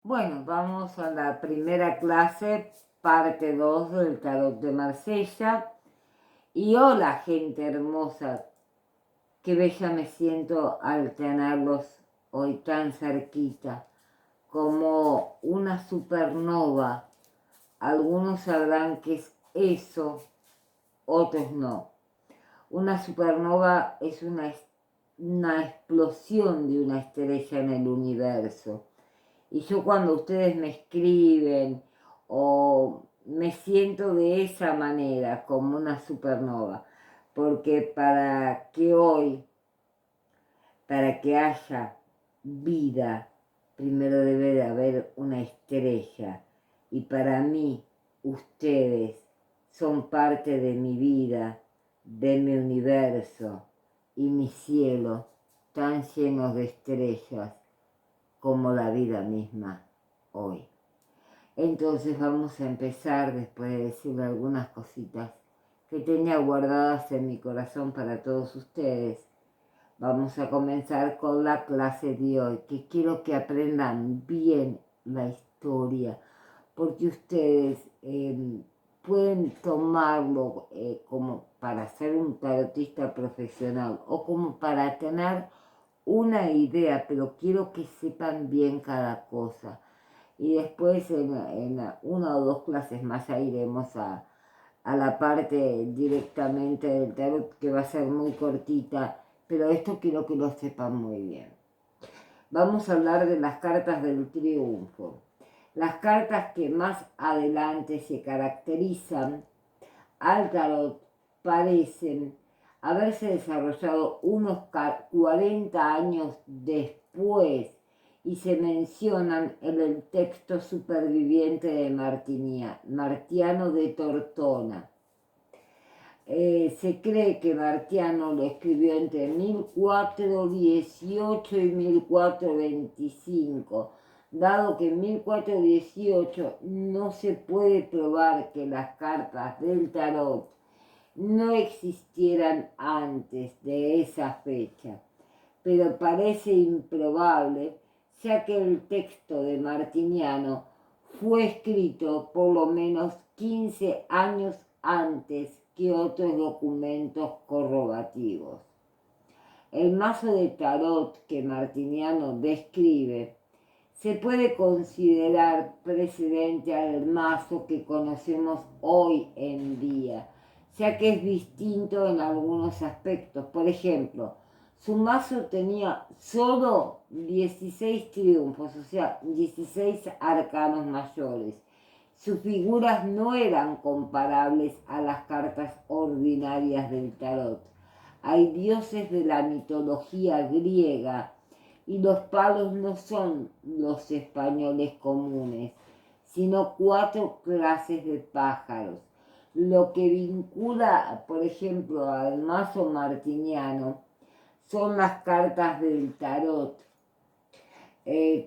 Bueno, vamos a la primera clase, parte 2 del tarot de Marsella. Y hola, gente hermosa, qué bella me siento al tenerlos hoy tan cerquita, como una supernova. Algunos sabrán qué es eso, otros no. Una supernova es una explosión de una estrella en el universo. Y yo cuando ustedes me escriben o me siento de esa manera, como una supernova, porque para que haya vida, primero debe de haber una estrella. Y para mí, ustedes son parte de mi vida, de mi universo y mi cielo, tan llenos de estrellas como la vida misma hoy. Entonces vamos a empezar, después de decirle algunas cositas que tenía guardadas en mi corazón para todos ustedes. Vamos a comenzar con la clase de hoy, que quiero que aprendan bien la historia, porque ustedes pueden tomarlo como para ser un tarotista profesional o como para tener una idea, pero quiero que sepan bien cada cosa. Y después en una o dos clases más ya iremos a la parte directamente del tarot, que va a ser muy cortita, pero esto quiero que lo sepan muy bien. Vamos a hablar de las cartas del triunfo. Las cartas que más adelante se caracterizan al tarot parecen haberse desarrollado unos 40 años después y se mencionan en el texto superviviente de Martiano de Tortona. Se cree que Martiano lo escribió entre 1418 y 1425, dado que en 1418 no se puede probar que las cartas del tarot no existieran antes de esa fecha, pero parece improbable, ya que el texto de Martiniano fue escrito por lo menos 15 años antes que otros documentos corroborativos. El mazo de tarot que Martiniano describe se puede considerar precedente al mazo que conocemos hoy en día, ya que es distinto en algunos aspectos. Por ejemplo, su mazo tenía solo 16 triunfos, o sea, 16 arcanos mayores. Sus figuras no eran comparables a las cartas ordinarias del tarot. Hay dioses de la mitología griega y los palos no son los españoles comunes, sino 4 clases de pájaros. Lo que vincula, por ejemplo, al mazo martiniano son las cartas del tarot.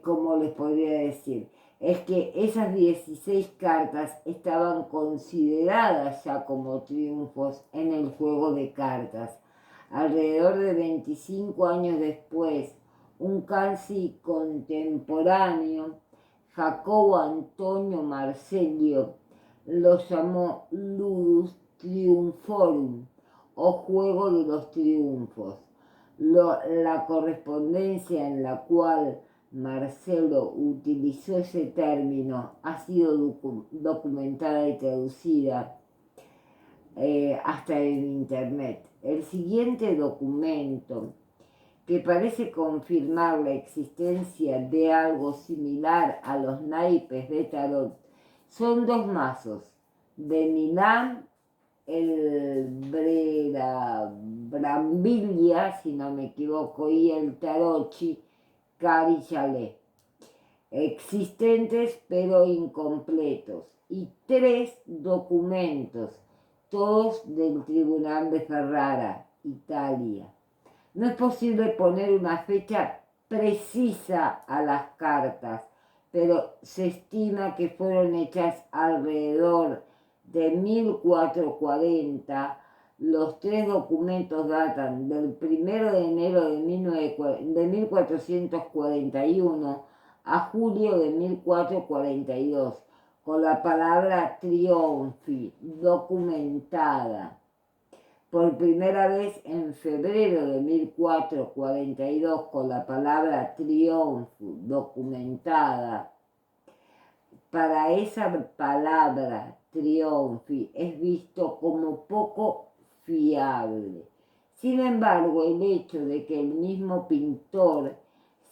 ¿Cómo les podría decir? Es que esas 16 cartas estaban consideradas ya como triunfos en el juego de cartas. Alrededor de 25 años después, un casi contemporáneo, Jacobo Antonio Marsilio, lo llamó Ludus Triumphorum, o Juego de los Triunfos. La correspondencia en la cual Marcelo utilizó ese término ha sido documentada y traducida hasta en internet. El siguiente documento, que parece confirmar la existencia de algo similar a los naipes de tarot, son dos mazos de Milán, el Brambilia, si no me equivoco, y el Tarocchi Carichalet, existentes pero incompletos, y 3 documentos, todos del Tribunal de Ferrara, Italia. No es posible poner una fecha precisa a las cartas, pero se estima que fueron hechas alrededor de 1440. Los 3 documentos datan del 1 de enero de 1441 a julio de 1442, con la palabra triunfi documentada. Por primera vez en febrero de 1442, con la palabra triunfo documentada. Para esa palabra triunfi es visto como poco fiable. Sin embargo, el hecho de que el mismo pintor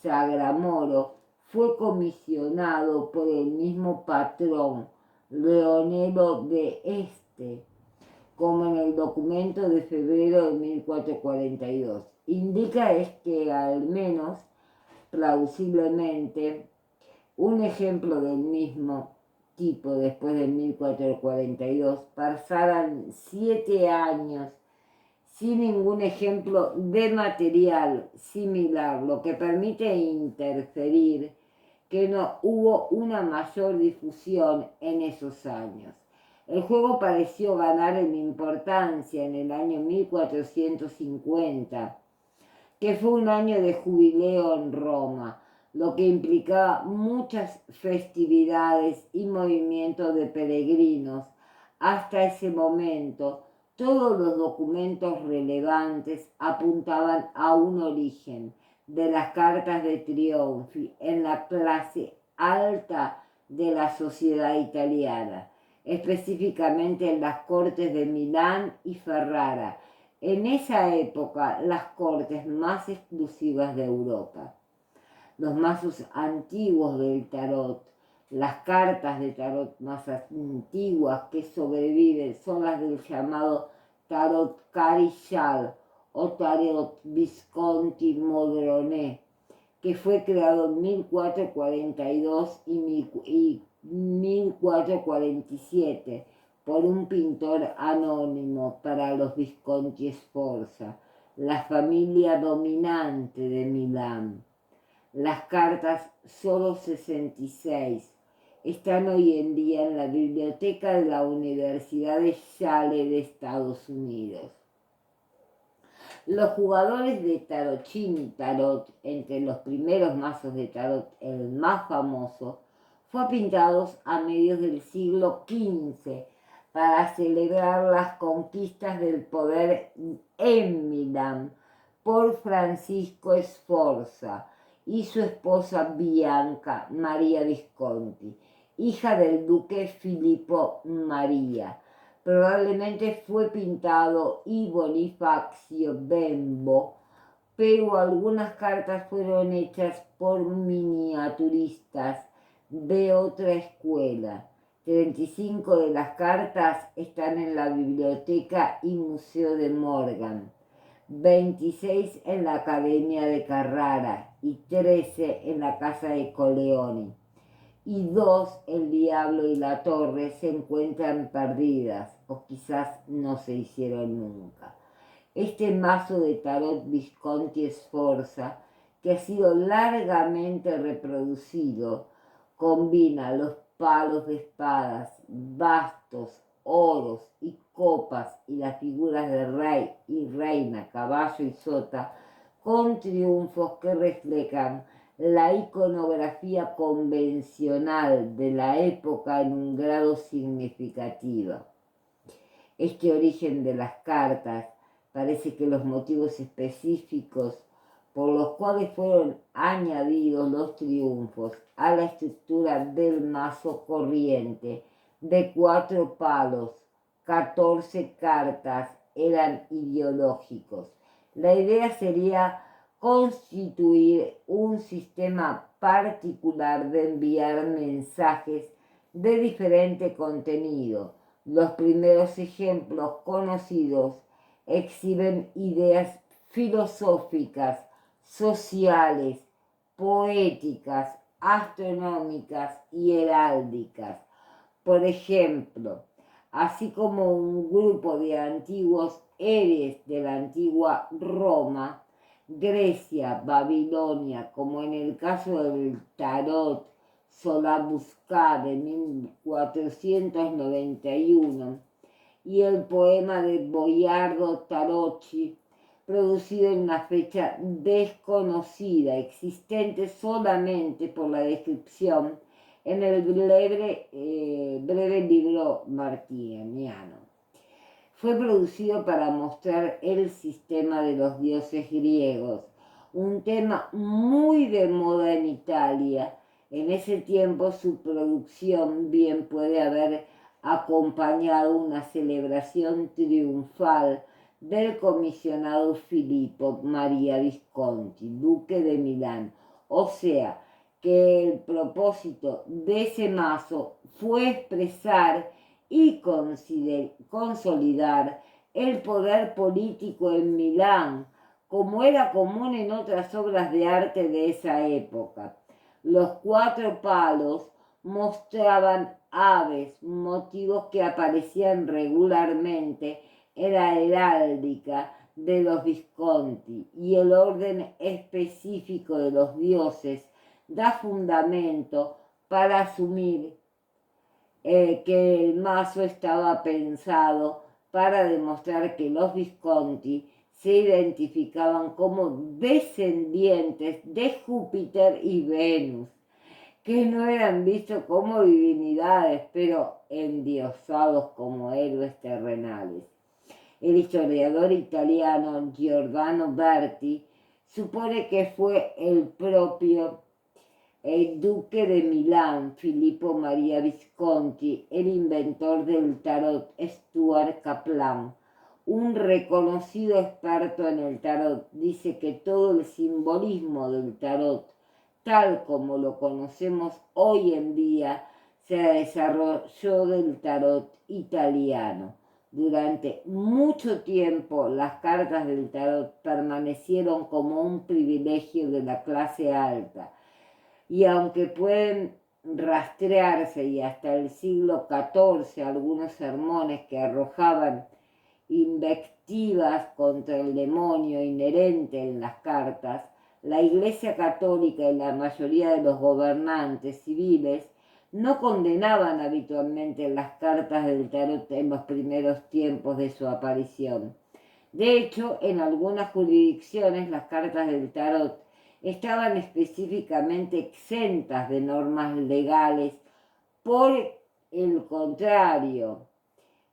Sagramoro fue comisionado por el mismo patrón Leonelo de Este, como en el documento de febrero de 1442, indica es que al menos plausiblemente un ejemplo del mismo tipo después de 1442 pasaran 7 años sin ningún ejemplo de material similar, lo que permite interferir que no hubo una mayor difusión en esos años. El juego pareció ganar en importancia en el año 1450, que fue un año de jubileo en Roma, lo que implicaba muchas festividades y movimientos de peregrinos. Hasta ese momento, todos los documentos relevantes apuntaban a un origen de las cartas de Triunfi en la clase alta de la sociedad italiana, específicamente en las cortes de Milán y Ferrara, en esa época las cortes más exclusivas de Europa. Los mazos antiguos del tarot, las cartas de tarot más antiguas que sobreviven son las del llamado tarot Carichal o tarot Visconti Modroné, que fue creado en 1442 y 1447 por un pintor anónimo para los Visconti Sforza, la familia dominante de Milán. Las cartas, solo 66, están hoy en día en la biblioteca de la Universidad de Yale de Estados Unidos. Los jugadores de Tarochin Tarot, entre los primeros mazos de tarot, el más famoso, fue pintado a mediados del siglo XV para celebrar las conquistas del poder en Milán por Francisco Sforza y su esposa Bianca Maria Visconti, hija del duque Filippo Maria. Probablemente fue pintado y Bonifacio Bembo, pero algunas cartas fueron hechas por miniaturistas de otra escuela. 35 de las cartas están en la Biblioteca y Museo de Morgan, 26 en la Academia de Carrara y 13 en la Casa de Coleoni. Y 2, el diablo y la torre, se encuentran perdidas o quizás no se hicieron nunca. Este mazo de tarot Visconti Sforza, que ha sido largamente reproducido, combina los palos de espadas, bastos, oros y copas y las figuras de rey y reina, caballo y sota con triunfos que reflejan la iconografía convencional de la época en un grado significativo. Este origen de las cartas parece que los motivos específicos por los cuales fueron añadidos los triunfos a la estructura del mazo corriente de 4 palos, 14 cartas, eran ideológicos. La idea sería constituir un sistema particular de enviar mensajes de diferente contenido. Los primeros ejemplos conocidos exhiben ideas filosóficas, sociales, poéticas, astronómicas y heráldicas. Por ejemplo, así como un grupo de antiguos héroes de la antigua Roma, Grecia, Babilonia, como en el caso del tarot Solabusca de 1491, y el poema de Boiardo Tarocci, producido en una fecha desconocida, existente solamente por la descripción en el breve libro martiniano. Fue producido para mostrar el sistema de los dioses griegos, un tema muy de moda en Italia. En ese tiempo su producción bien puede haber acompañado una celebración triunfal del comisionado Filippo Maria Visconti, duque de Milán. O sea, que el propósito de ese mazo fue expresar y consolidar el poder político en Milán, como era común en otras obras de arte de esa época. Los 4 palos mostraban aves, motivos que aparecían regularmente en la heráldica de los Visconti, y el orden específico de los dioses da fundamento para asumir que el mazo estaba pensado para demostrar que los Visconti se identificaban como descendientes de Júpiter y Venus, que no eran vistos como divinidades, pero endiosados como héroes terrenales. El historiador italiano Giordano Berti supone que fue el propio duque de Milán, Filippo Maria Visconti, el inventor del tarot Stuart Kaplan, un reconocido experto en el tarot, dice que todo el simbolismo del tarot, tal como lo conocemos hoy en día, se desarrolló del tarot italiano. Durante mucho tiempo las cartas del tarot permanecieron como un privilegio de la clase alta, y aunque pueden rastrearse y hasta el siglo XIV algunos sermones que arrojaban invectivas contra el demonio inherente en las cartas, la Iglesia Católica y la mayoría de los gobernantes civiles no condenaban habitualmente las cartas del tarot en los primeros tiempos de su aparición. De hecho, en algunas jurisdicciones las cartas del tarot estaban específicamente exentas de normas legales. Por el contrario,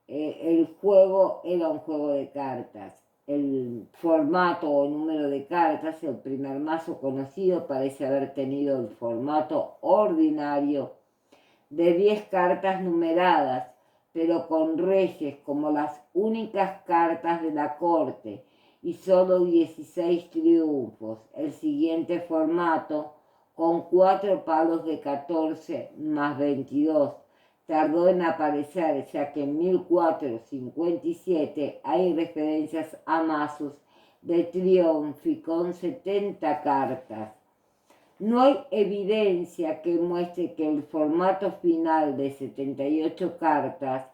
el juego era un juego de cartas. El formato o número de cartas, el primer mazo conocido, parece haber tenido el formato ordinario de 10 cartas numeradas, pero con reyes como las únicas cartas de la corte, y solo 16 triunfos. El siguiente formato, con 4 palos de 14 más 22, tardó en aparecer, ya que en 1457 hay referencias a mazos de triunfi con 70 cartas. No hay evidencia que muestre que el formato final de 78 cartas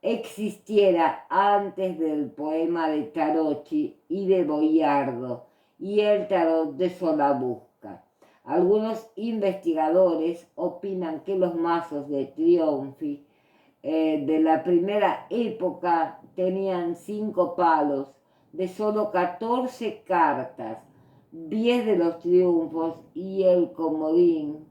existiera antes del poema de Tarocchi y de Boiardo y el tarot de Solabusca. Algunos investigadores opinan que los mazos de triunfi de la primera época tenían 5 palos de solo 14 cartas, 10 de los triunfos y el comodín.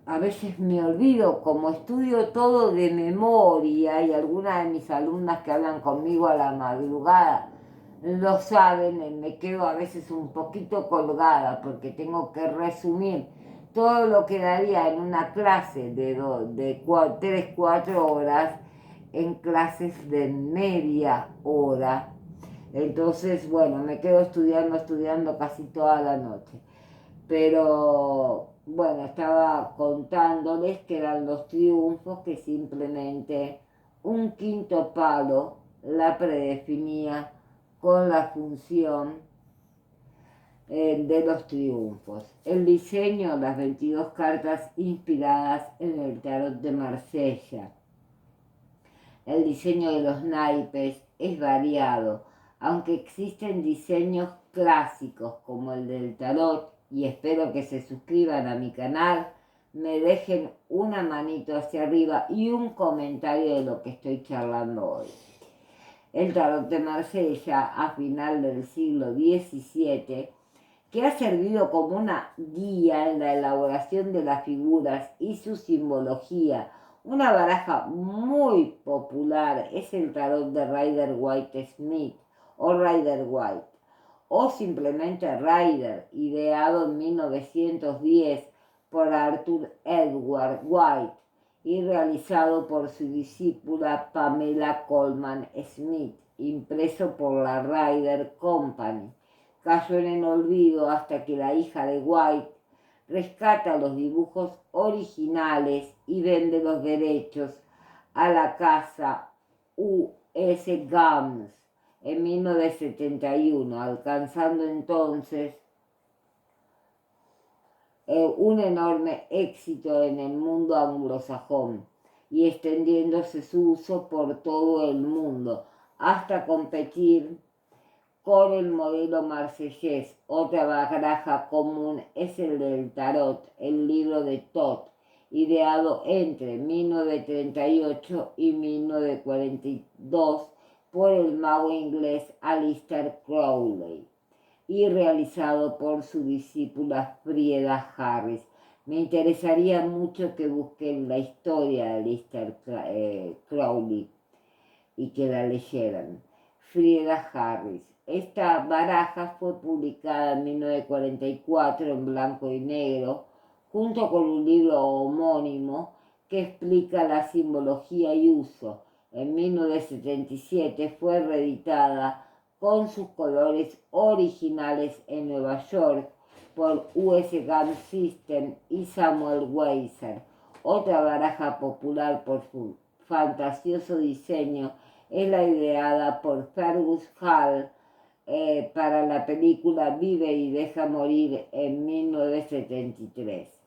A veces me olvido, como estudio todo de memoria, y algunas de mis alumnas que hablan conmigo a la madrugada lo saben, me quedo a veces un poquito colgada porque tengo que resumir todo lo que daría en una clase de 3-4 horas en clases de media hora. Entonces, bueno, me quedo estudiando casi toda la noche. Pero bueno, estaba contándoles que eran los triunfos, que simplemente un quinto palo la predefinía con la función de los triunfos. El diseño, las 22 cartas inspiradas en el tarot de Marsella. El diseño de los naipes es variado, aunque existen diseños clásicos como el del tarot, y espero que se suscriban a mi canal, me dejen una manito hacia arriba y un comentario de lo que estoy charlando hoy. el tarot de Marsella a final del siglo XVII, que ha servido como una guía en la elaboración de las figuras y su simbología. Una baraja muy popular es el tarot de Rider Waite Smith o Rider Waite, o simplemente Rider, ideado en 1910 por Arthur Edward White y realizado por su discípula Pamela Colman Smith, impreso por la Rider Company. Cayó en el olvido hasta que la hija de White rescata los dibujos originales y vende los derechos a la casa U.S. Gums en 1971, alcanzando entonces un enorme éxito en el mundo anglosajón y extendiéndose su uso por todo el mundo hasta competir con el modelo marsellés. Otra baraja común es el del tarot, el libro de Todd, ideado entre 1938 y 1942 por el mago inglés Aleister Crowley y realizado por su discípula Frieda Harris. Me interesaría mucho que busquen la historia de Aleister Crowley y que la leyeran. Frieda Harris. Esta baraja fue publicada en 1944 en blanco y negro, junto con un libro homónimo que explica la simbología y uso. En 1977 fue reeditada con sus colores originales en Nueva York por U.S. Gun System y Samuel Weiser. Otra baraja popular por su fantasioso diseño es la ideada por Fergus Hall para la película Vive y deja morir en 1973.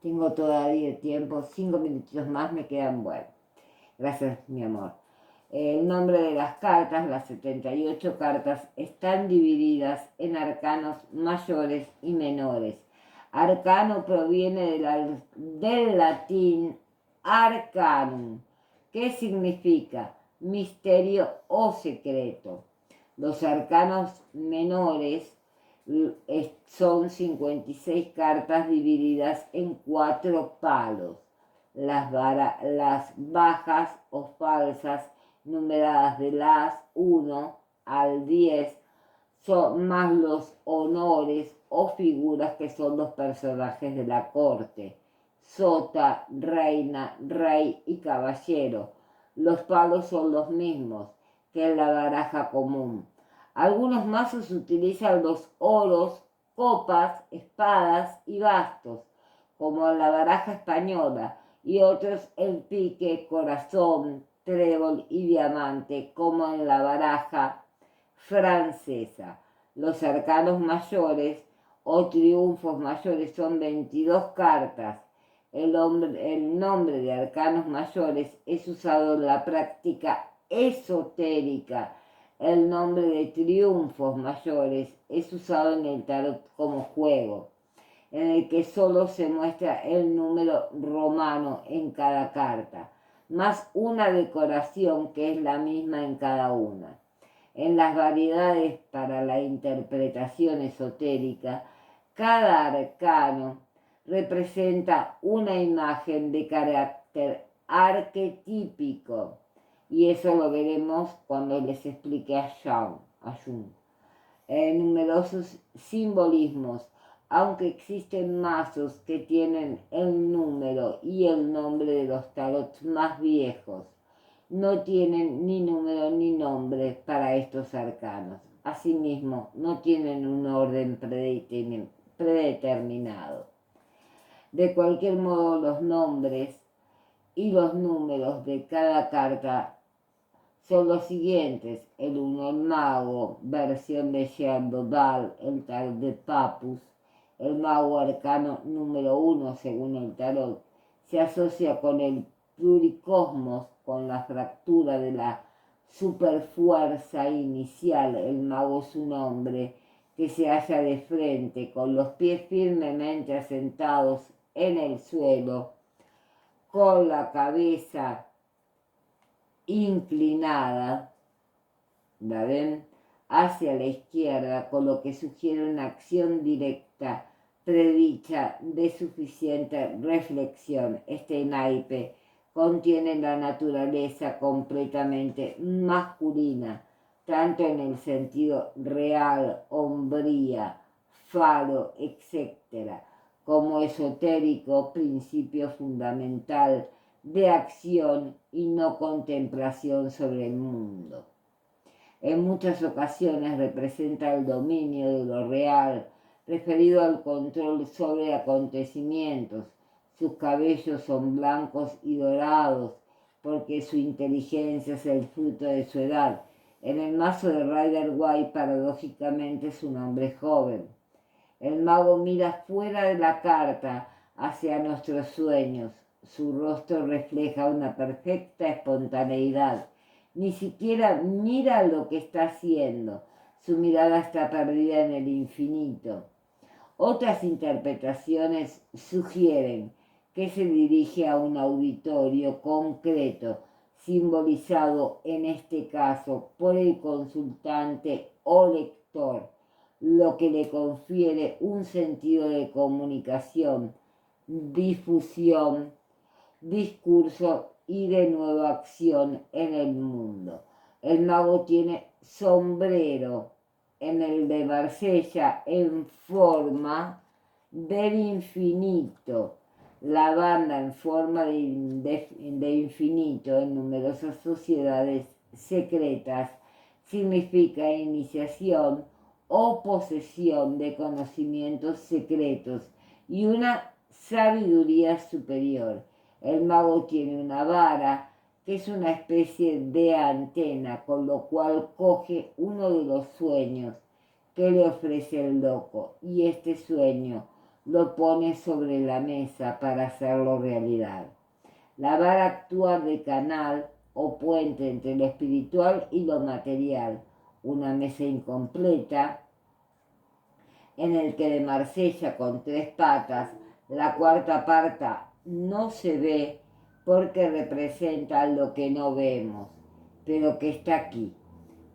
Tengo todavía tiempo, 5 minutitos más me quedan. Bueno, gracias mi amor. El nombre de las cartas, las 78 cartas, están divididas en arcanos mayores y menores. Arcano proviene del latín arcanum, que significa misterio o secreto. Los arcanos menores son 56 cartas divididas en 4 palos. Las bajas o falsas, numeradas de las 1 al 10, son más los honores o figuras que son los personajes de la corte: sota, reina, rey y caballero. Los palos son los mismos que en la baraja común. Algunos mazos utilizan los oros, copas, espadas y bastos, como en la baraja española, y otros el pique, corazón, trébol y diamante, como en la baraja francesa. Los arcanos mayores o triunfos mayores son 22 cartas. El nombre de arcanos mayores es usado en la práctica esotérica. El nombre de triunfos mayores es usado en el tarot como juego, en el que solo se muestra el número romano en cada carta, más una decoración que es la misma en cada una. En las variedades para la interpretación esotérica, cada arcano representa una imagen de carácter arquetípico, y eso lo veremos cuando les explique a Jung. Numerosos simbolismos, aunque existen mazos que tienen el número y el nombre de los tarots más viejos, no tienen ni número ni nombre para estos arcanos. Asimismo, no tienen un orden predeterminado. De cualquier modo, los nombres y los números de cada carta son los siguientes: el 1 el mago, versión de Jean Dodal, el tarot de Papus. El mago arcano número 1 según el tarot se asocia con el pluricosmos, con la fractura de la superfuerza inicial. El mago es un hombre que se halla de frente, con los pies firmemente asentados en el suelo, con la cabeza inclinada ¿la ven? Hacia la izquierda, con lo que sugiere una acción directa, predicha de suficiente reflexión. Este naipe contiene la naturaleza completamente masculina, tanto en el sentido real, hombría, faro, etc., como esotérico, principio fundamental de acción y no contemplación sobre el mundo. En muchas ocasiones representa el dominio de lo real, referido al control sobre acontecimientos. Sus cabellos son blancos y dorados, porque su inteligencia es el fruto de su edad. En el mazo de Rider-Waite, paradójicamente, es un hombre joven. El mago mira fuera de la carta hacia nuestros sueños. Su rostro refleja una perfecta espontaneidad. Ni siquiera mira lo que está haciendo. Su mirada está perdida en el infinito. Otras interpretaciones sugieren que se dirige a un auditorio concreto, simbolizado en este caso por el consultante o lector, lo que le confiere un sentido de comunicación, difusión, discurso y de nueva acción en el mundo. El mago tiene sombrero en el de Marsella en forma del infinito, la banda en forma de infinito en numerosas sociedades secretas significa iniciación o posesión de conocimientos secretos y una sabiduría superior. El mago tiene una vara que es una especie de antena, con lo cual coge uno de los sueños que le ofrece el loco y este sueño lo pone sobre la mesa para hacerlo realidad. La vara actúa de canal o puente entre lo espiritual y lo material, una mesa incompleta en el que de Marsella con 3 patas, la cuarta pata no se ve porque representa lo que no vemos, pero que está aquí.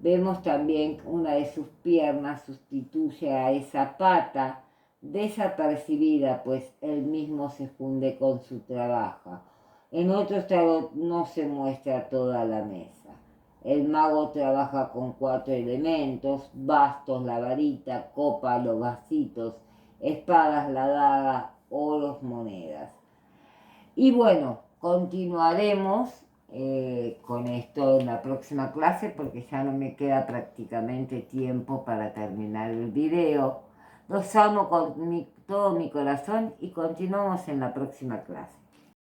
Vemos también una de sus piernas sustituye a esa pata desapercibida, pues él mismo se funde con su trabajo. En otros tarot no se muestra toda la mesa. El mago trabaja con 4 elementos: bastos, la varita, copa, los vasitos, espadas, la daga, oros, monedas. Y bueno, continuaremos con esto en la próxima clase porque ya no me queda prácticamente tiempo para terminar el video. Los amo con todo mi corazón y continuamos en la próxima clase.